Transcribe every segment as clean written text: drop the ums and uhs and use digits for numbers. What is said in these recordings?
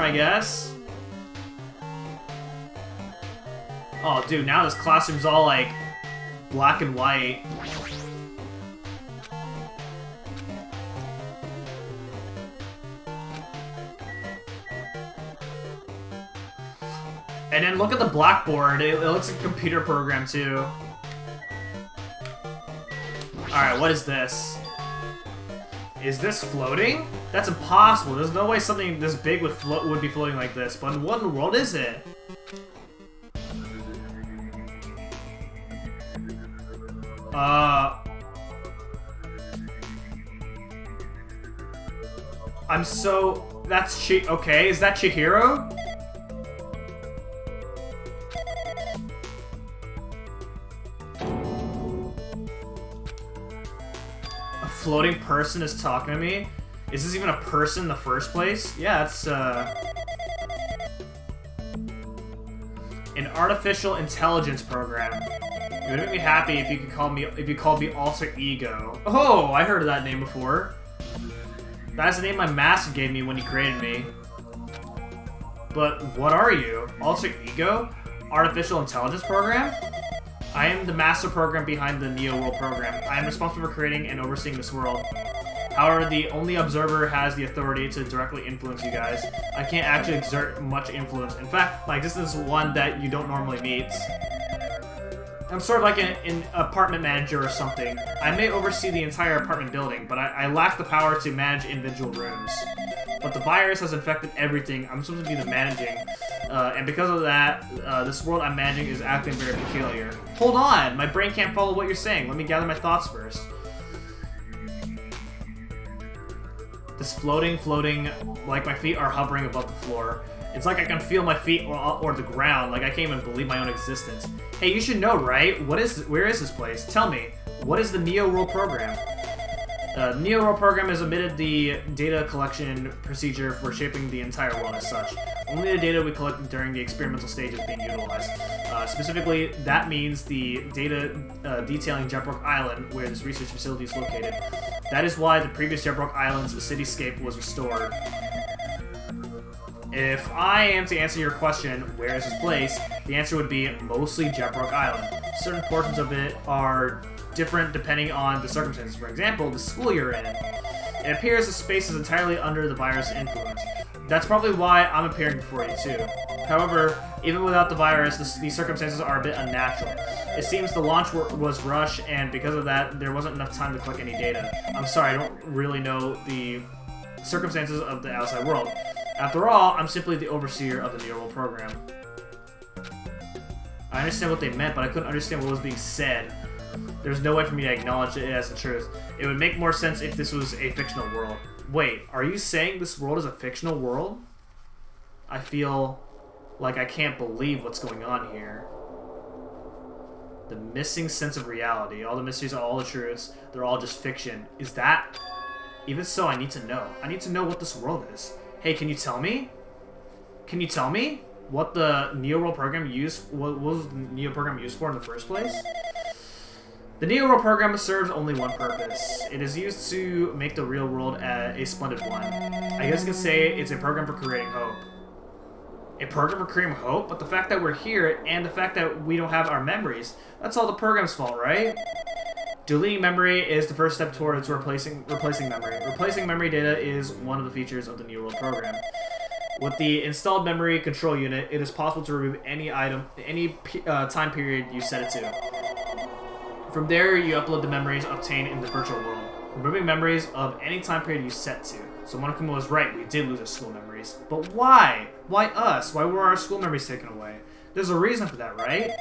classroom, I guess. Oh, dude, now this classroom's all, like, black and white. And then look at the blackboard. It looks like a computer program, too. Alright, what is this? Is this floating? That's impossible. There's no way something this big would be floating like this. But what in the world is it? I'm so... That's okay, is that Chihiro? A floating person is talking to me? Is this even a person in the first place? Yeah, it's, an artificial intelligence program. It would make me happy if you could call me Alter Ego. Oh, I heard of that name before. That's the name my master gave me when he created me. But what are you? Alter Ego? Artificial intelligence program? I am the master program behind the Neo World program. I am responsible for creating and overseeing this world. However, the only observer has the authority to directly influence you guys. I can't actually exert much influence. In fact, my existence is one that you don't normally meet. I'm sort of like an apartment manager or something. I may oversee the entire apartment building, but I lack the power to manage individual rooms. But the virus has infected everything. I'm supposed to be the managing. And because of that, this world I'm managing is acting very peculiar. Hold on! My brain can't follow what you're saying. Let me gather my thoughts first. This floating, like my feet are hovering above the floor. It's like I can feel my feet or the ground, like I can't even believe my own existence. Hey, you should know, right? Where is this place? Tell me, what is the Neo World program? The Neo World program has omitted the data collection procedure for shaping the entire world as such. Only the data we collect during the experimental stage is being utilized. Specifically, that means the data detailing Jetbrook Island, where this research facility is located. That is why the previous Jetbrook Island's cityscape was restored. If I am to answer your question, where is this place, the answer would be mostly Jetbrook Island. Certain portions of it are different depending on the circumstances. For example, the school you're in. It appears the space is entirely under the virus influence. That's probably why I'm appearing before you too. However, even without the virus, these circumstances are a bit unnatural. It seems the launch was rushed, and because of that, there wasn't enough time to collect any data. I'm sorry, I don't really know the circumstances of the outside world. After all, I'm simply the overseer of the Neo World program. I understand what they meant, but I couldn't understand what was being said. There's no way for me to acknowledge it as the truth. It would make more sense if this was a fictional world. Wait, are you saying this world is a fictional world? I feel like I can't believe what's going on here. The missing sense of reality. All the mysteries are all the truths. They're all just fiction. Is that... Even so, I need to know. I need to know what this world is. Hey, can you tell me? Can you tell me what the Neo World program used? What was the Neo program used for in the first place? The Neo World program serves only one purpose. It is used to make the real world a splendid one. I guess you could say it's a program for creating hope. A program for creating hope? But the fact that we're here and the fact that we don't have our memories, that's all the program's fault, right? Deleting memory is the first step towards replacing memory. Replacing memory data is one of the features of the Neo World program. With the installed memory control unit, it is possible to remove any item, any time period you set it to. From there, you upload the memories obtained in the virtual world, removing memories of any time period you set to. So Monokuma was right, we did lose our school memories. But why? Why us? Why were our school memories taken away? There's a reason for that, right?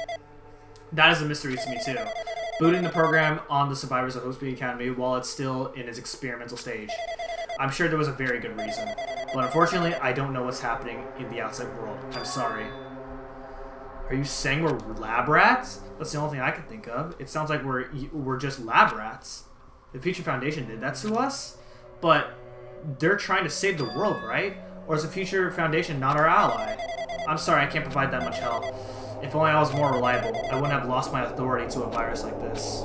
That is a mystery to me too. Booting the program on the survivors of Hope Academy while it's still in its experimental stage. I'm sure there was a very good reason. But unfortunately, I don't know what's happening in the outside world. I'm sorry. Are you saying we're lab rats? That's the only thing I can think of. It sounds like we're just lab rats. The Future Foundation did that to us? But they're trying to save the world, right? Or is the Future Foundation not our ally? I'm sorry, I can't provide that much help. If only I was more reliable, I wouldn't have lost my authority to a virus like this.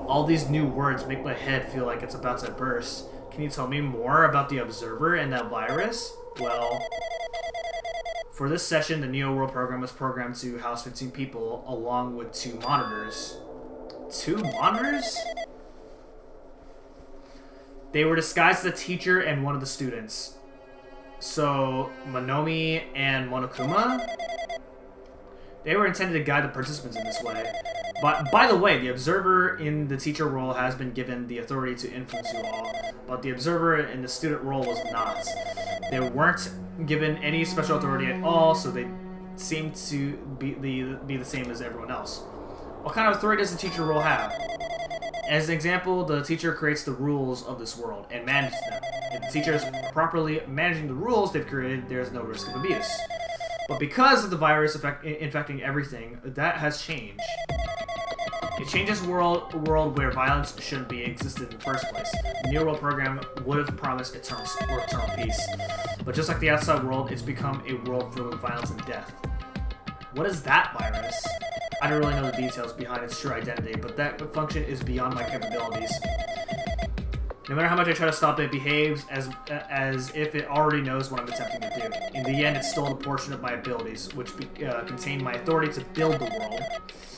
All these new words make my head feel like it's about to burst. Can you tell me more about the Observer and that virus? Well, For this session, the Neo World program was programmed to house 15 people along with 2 monitors. 2 monitors? They were disguised as a teacher and one of the students. So, Monomi and Monokuma? They were intended to guide the participants in this way. But, by the way, the observer in the teacher role has been given the authority to influence you all, but the observer in the student role was not. They weren't given any special authority at all, so they seemed to be the same as everyone else. What kind of authority does the teacher role have? As an example, the teacher creates the rules of this world and manages them. If the teacher is properly managing the rules they've created, there is no risk of abuse. But because of the virus infecting everything, that has changed. It changes a world where violence shouldn't be existed in the first place. The New World program would have promised eternal peace. But just like the outside world, it's become a world filled with violence and death. What is that virus? I don't really know the details behind its true identity, but that function is beyond my capabilities. No matter how much I try to stop it, it behaves as if it already knows what I'm attempting to do. In the end, it stole a portion of my abilities, which contained my authority to build the world.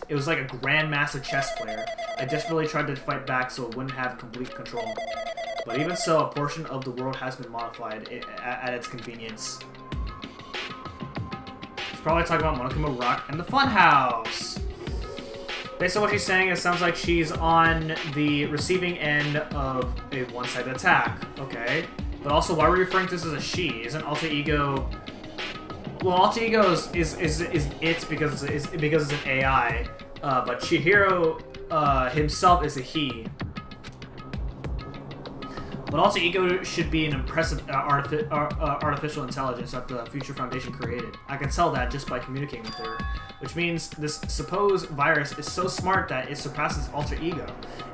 It was like a grandmaster chess player. I desperately tried to fight back so it wouldn't have complete control. But even so, a portion of the world has been modified at its convenience. She's probably talking about Monokuma Rock and the Funhouse! Based on what she's saying, it sounds like she's on the receiving end of a one-sided attack. Okay. But also, why were you referring to this as a she? Isn't Alter Ego... Well, Alter Ego is it because it's an AI. But Chihiro himself is a he. But Alter Ego should be an impressive artificial intelligence that the Future Foundation created. I can tell that just by communicating with her. Which means this supposed virus is so smart that it surpasses Alter Ego.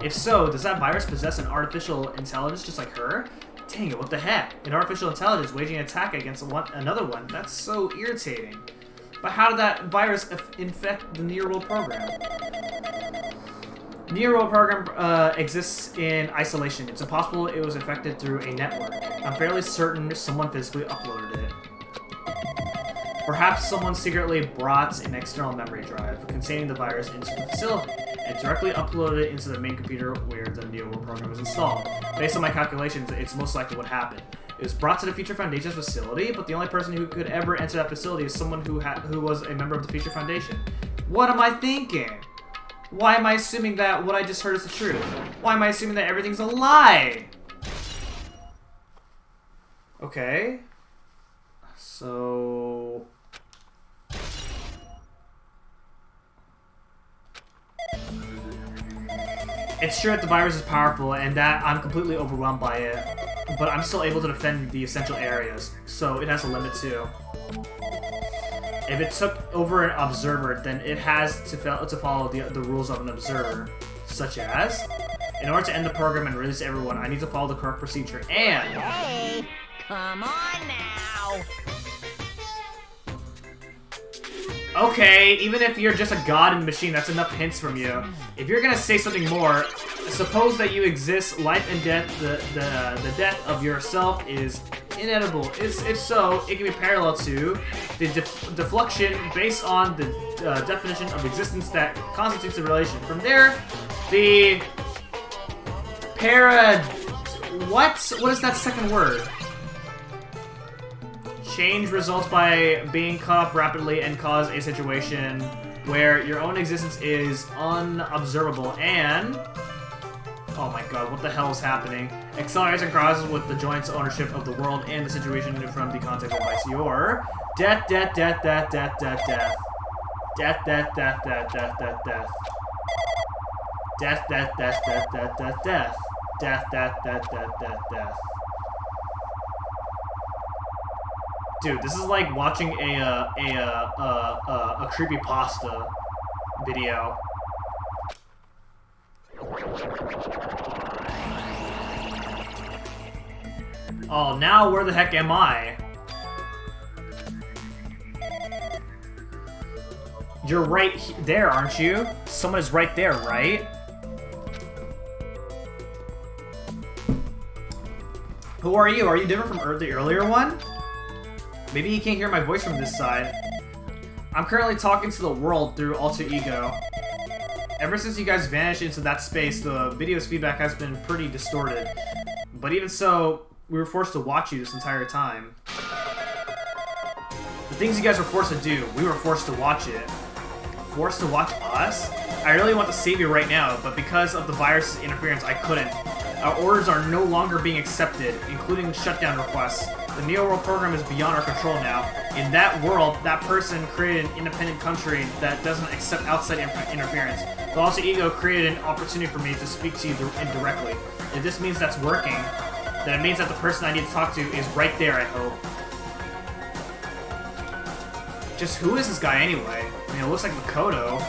If so, does that virus possess an artificial intelligence just like her? Dang it, what the heck? An artificial intelligence waging an attack against another one? That's so irritating. But how did that virus infect the Near World program? Near World program exists in isolation. It's impossible it was infected through a network. I'm fairly certain someone physically uploaded it. Perhaps someone secretly brought an external memory drive containing the virus into the facility and directly uploaded it into the main computer where the Neo World program was installed. Based on my calculations, it's most likely what happened. It was brought to the Future Foundation's facility, but the only person who could ever enter that facility is someone who was a member of the Future Foundation. What am I thinking? Why am I assuming that what I just heard is the truth? Why am I assuming that everything's a lie? Okay. So... It's true that the virus is powerful and that I'm completely overwhelmed by it, but I'm still able to defend the essential areas, so it has a limit too. If it took over an observer, then it has to follow the rules of an observer, such as, in order to end the program and release everyone, I need to follow the correct procedure, and... Hey, come on now! Okay, even if you're just a god in the machine, that's enough hints from you. If you're gonna say something more, suppose that you exist, life and death, the death of yourself is inedible. If so, it can be parallel to the deflection based on the definition of existence that constitutes a relation. From there, the what is that second word? Change results by being cut off rapidly and cause a situation where your own existence is unobservable and... Oh my god, what the hell is happening? Accelerates and crosses with the joint ownership of the world and the situation from the context of your death, death, death, death, death, death, death. Death, death, death, death, death, death, death. Death, death, death, death, death, death, death. Death, death, death, death, death, death. Dude, this is like watching a creepypasta video. Oh, now where the heck am I? You're right there, aren't you? Someone is right there, right? Who are you? Are you different from the earlier one? Maybe he can't hear my voice from this side. I'm currently talking to the world through Alter Ego. Ever since you guys vanished into that space, the video's feedback has been pretty distorted. But even so, we were forced to watch you this entire time. The things you guys were forced to do, we were forced to watch it. Forced to watch us? I really want to save you right now, but because of the virus's interference, I couldn't. Our orders are no longer being accepted, including shutdown requests. The Neo World program is beyond our control now. In that world, that person created an independent country that doesn't accept outside interference. The Alter Ego created an opportunity for me to speak to you indirectly. If this means that's working, then it means that the person I need to talk to is right there, I hope. Just who is this guy anyway? I mean, it looks like Makoto.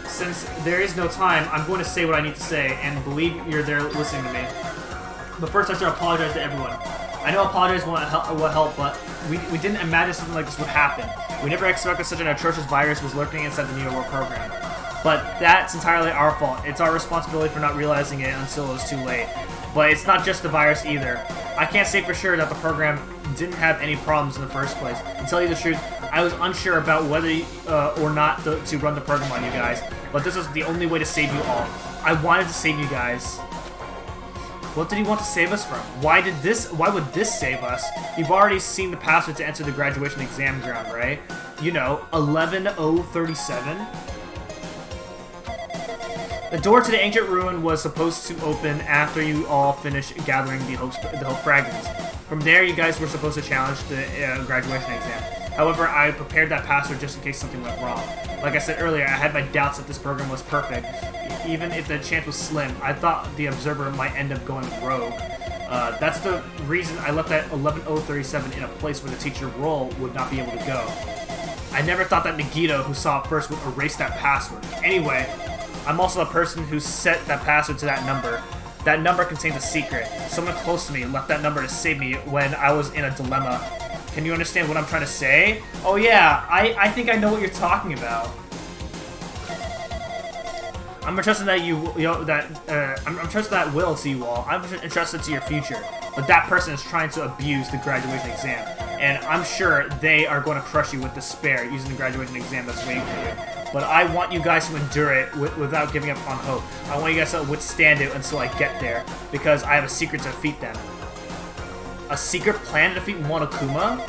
Since there is no time, I'm going to say what I need to say, and believe you're there listening to me. But first, I should apologize to everyone. I know apologize will help, but we didn't imagine something like this would happen. We never expected such an atrocious virus was lurking inside the Neo World program. But that's entirely our fault. It's our responsibility for not realizing it until it was too late. But it's not just the virus either. I can't say for sure that the program didn't have any problems in the first place. To tell you the truth, I was unsure about whether or not to run the program on you guys. But this was the only way to save you all. I wanted to save you guys. What did he want to save us from? Why would this save us? You've already seen the password to enter the graduation exam ground, right? You know, 11037. The door to the ancient ruin was supposed to open after you all finished gathering the hope fragments. From there, you guys were supposed to challenge the graduation exam. However, I prepared that password just in case something went wrong. Like I said earlier, I had my doubts that this program was perfect. Even if the chance was slim, I thought the observer might end up going rogue. That's the reason I left that 11037 in a place where the teacher role would not be able to go. I never thought that Nagito, who saw it first, would erase that password. Anyway, I'm also the person who set that password to that number. That number contains a secret. Someone close to me left that number to save me when I was in a dilemma. Can you understand what I'm trying to say? Oh yeah, I think I know what you're talking about. I'm entrusted that I'm entrusted that will to you all. I'm entrusted to your future. But that person is trying to abuse the graduation exam. And I'm sure they are going to crush you with despair using the graduation exam that's waiting for you. But I want you guys to endure it without giving up on hope. I want you guys to withstand it until I get there, because I have a secret to defeat them. A secret plan to defeat Monokuma?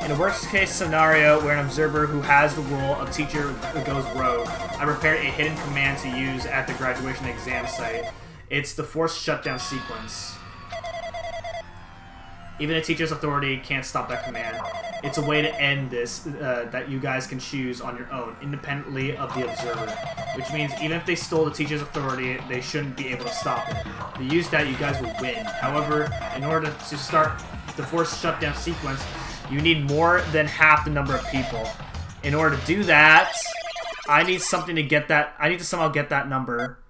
In a worst-case scenario where an observer who has the role of teacher goes rogue, I prepared a hidden command to use at the graduation exam site. It's the forced shutdown sequence. Even a teacher's authority can't stop that command. It's a way to end this that you guys can choose on your own, independently of the observer. Which means even if they stole the teacher's authority, they shouldn't be able to stop it. If you use that, you guys will win. However, in order to start the forced shutdown sequence, you need more than half the number of people. In order to do that, I need something to get that. I need to somehow get that number.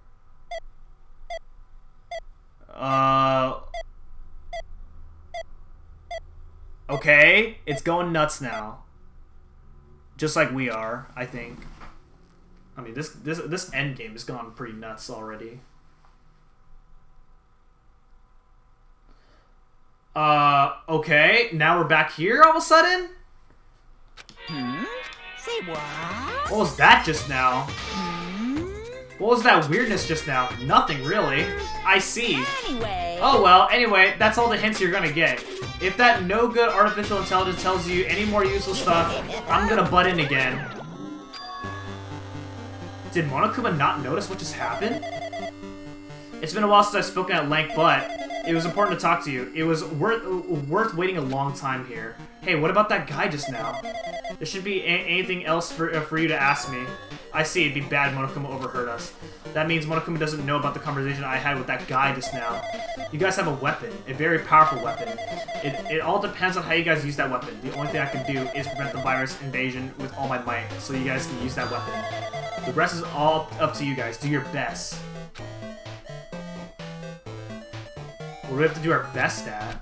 Okay, it's going nuts now. Just like we are, I think. I mean, this end game has gone pretty nuts already. Okay, now we're back here all of a sudden? Say what? What was that just now? What was that weirdness just now? Nothing, really. I see. Anyway. Oh well, anyway, that's all the hints you're gonna get. If that no-good artificial intelligence tells you any more useless stuff, I'm gonna butt in again. Did Monokuma not notice what just happened? It's been a while since I've spoken at length, but it was important to talk to you. It was worth waiting a long time here. Hey, what about that guy just now? There shouldn't be anything else for you to ask me. I see, it'd be bad Monokuma overheard us. That means Monokuma doesn't know about the conversation I had with that guy just now. You guys have a weapon, a very powerful weapon. It all depends on how you guys use that weapon. The only thing I can do is prevent the virus invasion with all my might, so you guys can use that weapon. The rest is all up to you guys. Do your best. What do we have to do our best at?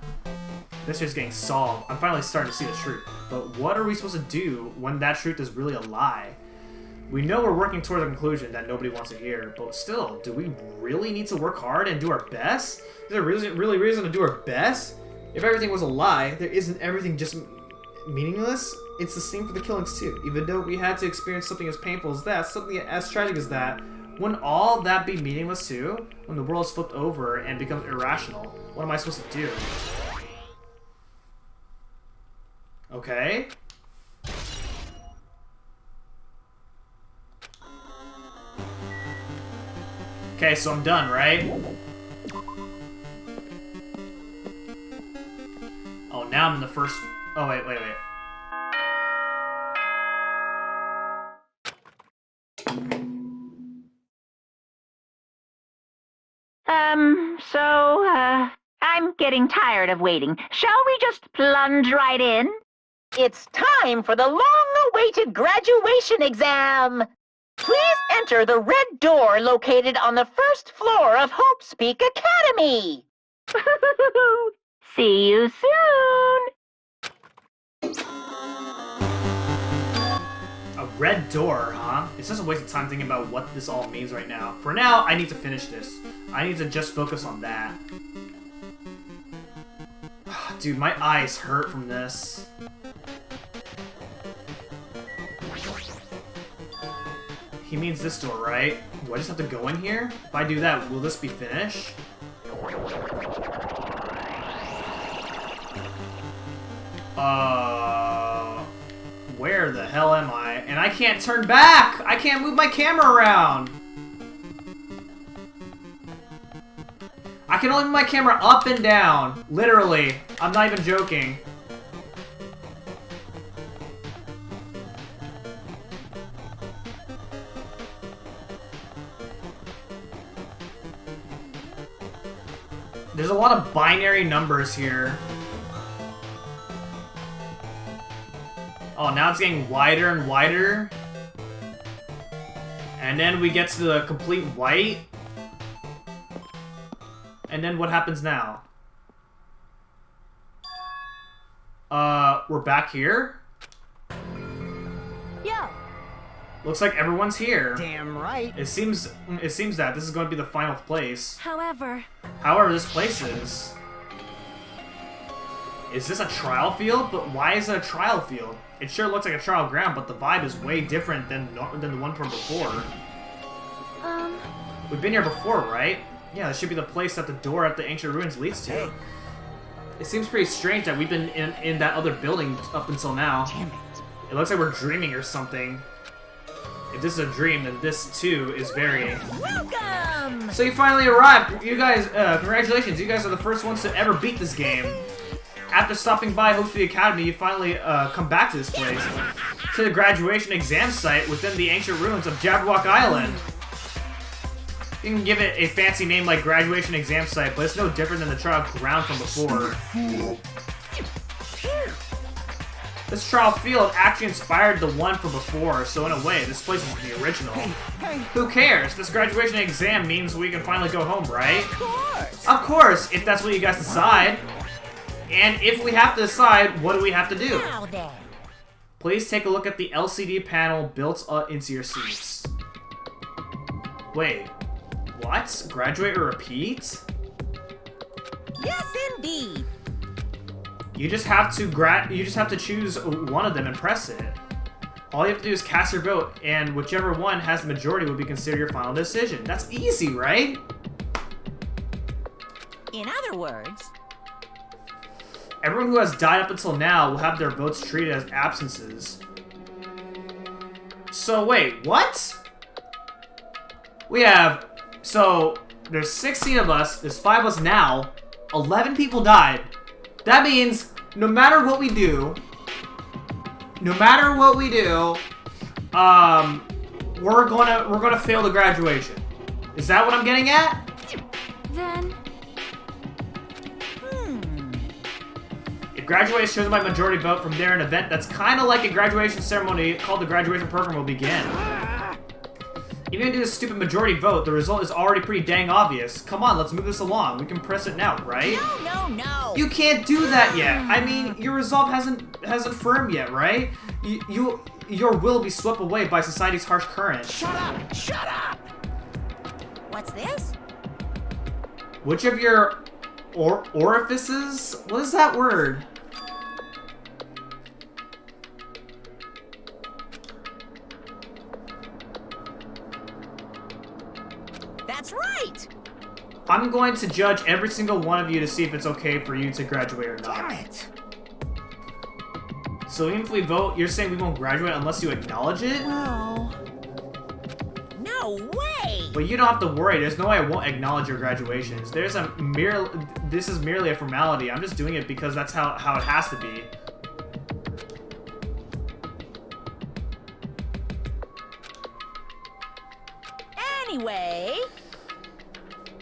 This is getting solved. I'm finally starting to see the truth. But what are we supposed to do when that truth is really a lie? We know we're working toward a conclusion that nobody wants to hear, but still, do we really need to work hard and do our best? Is there really reason to do our best? If everything was a lie, there isn't everything just meaningless? It's the same for the killings too. Even though we had to experience something as painful as that, something as tragic as that, wouldn't all that be meaningless too? When the world is flipped over and becomes irrational, what am I supposed to do? Okay. Okay, so I'm done, right? Oh, now I'm in the first... Oh, wait. I'm getting tired of waiting. Shall we just plunge right in? It's time for the long-awaited graduation exam. Please enter the red door located on the first floor of Hope's Peak Academy. See you soon. A red door, huh? It's just a waste of time thinking about what this all means right now. For now, I need to finish this. I need to just focus on that. Dude, my eyes hurt from this. He means this door, right? Do I just have to go in here? If I do that, will this be finished? Where the hell am I? And I can't turn back! I can't move my camera around! I can only move my camera up and down. Literally. I'm not even joking. There's a lot of binary numbers here. Oh, now it's getting wider and wider. And then we get to the complete white. And then what happens now? We're back here? Yeah. Looks like everyone's here. Damn right. It seems that this is going to be the final place. However, This place is. Is this a trial field? But why is it a trial field? It sure looks like a trial ground, but the vibe is way different than the one from before. We've been here before, right? Yeah, this should be the place that the door at the ancient ruins leads to. Hey. It seems pretty strange that we've been in that other building up until now. Damn it. It looks like we're dreaming or something. If this is a dream, then this too is very... Welcome! So you finally arrived! You guys, congratulations, you guys are the first ones to ever beat this game. After stopping by Hope's Peak Academy, you finally come back to this place. To the graduation exam site within the ancient ruins of Jabberwock Island. You can give it a fancy name like graduation exam site, but it's no different than the trial ground from before. This trial field actually inspired the one from before, so in a way, this place is the original. Who cares? This graduation exam means we can finally go home, right? Of course! Of course, if that's what you guys decide. And if we have to decide, what do we have to do? Now then. Please take a look at the LCD panel built into your seats. Wait, what? Graduate or repeat? Yes, indeed. You just have to choose one of them and press it. All you have to do is cast your vote, and whichever one has the majority will be considered your final decision. That's easy, right? In other words, Everyone who has died up until now will have their votes treated as absences. So wait, what? We have... So, there's 16 of us, there's 5 of us now, 11 people died. That means, no matter what we do, we're gonna fail the graduation. Is that what I'm getting at? then If graduation is chosen by majority vote, from there an event that's kind of like a graduation ceremony called the graduation program will begin. Even if you do a stupid majority vote, the result is already pretty dang obvious. Come on, let's move this along. We can press it now, right? no. You can't do that yet. I mean, your resolve hasn't firmed yet, right? Your will will be swept away by society's harsh current. Shut up! What's this? Which of your Orifices? What is that word? That's right! I'm going to judge every single one of you to see if it's okay for you to graduate or not. Damn it! So even if we vote, you're saying we won't graduate unless you acknowledge it? Well... No way! But you don't have to worry. There's no way I won't acknowledge your graduations. This is merely a formality. I'm just doing it because that's how it has to be. Anyway...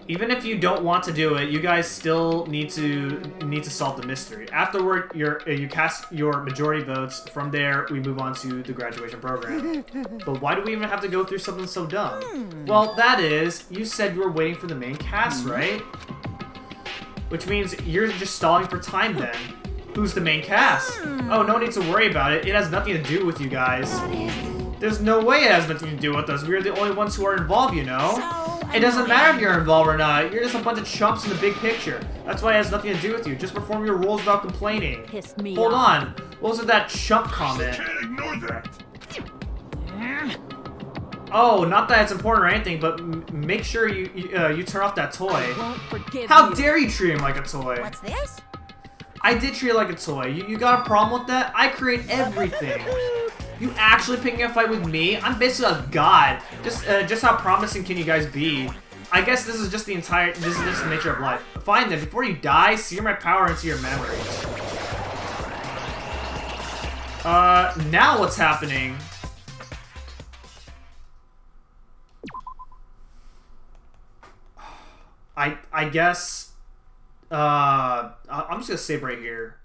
Even if you don't want to do it, you guys still need to solve the mystery. Afterward, you cast your majority votes. From there, we move on to the graduation program. But why do we even have to go through something so dumb? Well, that is, you said you were waiting for the main cast, right? Which means you're just stalling for time then. Who's the main cast? Oh, no need to worry about it. It has nothing to do with you guys. There's no way it has nothing to do with us. We're the only ones who are involved, you know? It doesn't matter if you're involved or not. You're just a bunch of chumps in the big picture. That's why it has nothing to do with you. Just perform your roles without complaining. Pissed me Hold off. on. What was with that chump comment? Can't ignore that. Oh, not that it's important or anything, but make sure you turn off that toy. Won't forgive How you. dare you treat him like a toy? What's this? I did treat it like a toy. You got a problem with that? I create everything. You actually picking a fight with me? I'm basically a god. Just how promising can you guys be? I guess this is just this is just the nature of life. Fine then, before you die, sear my power into your memories. Now what's happening? I guess, I'm just gonna save right here.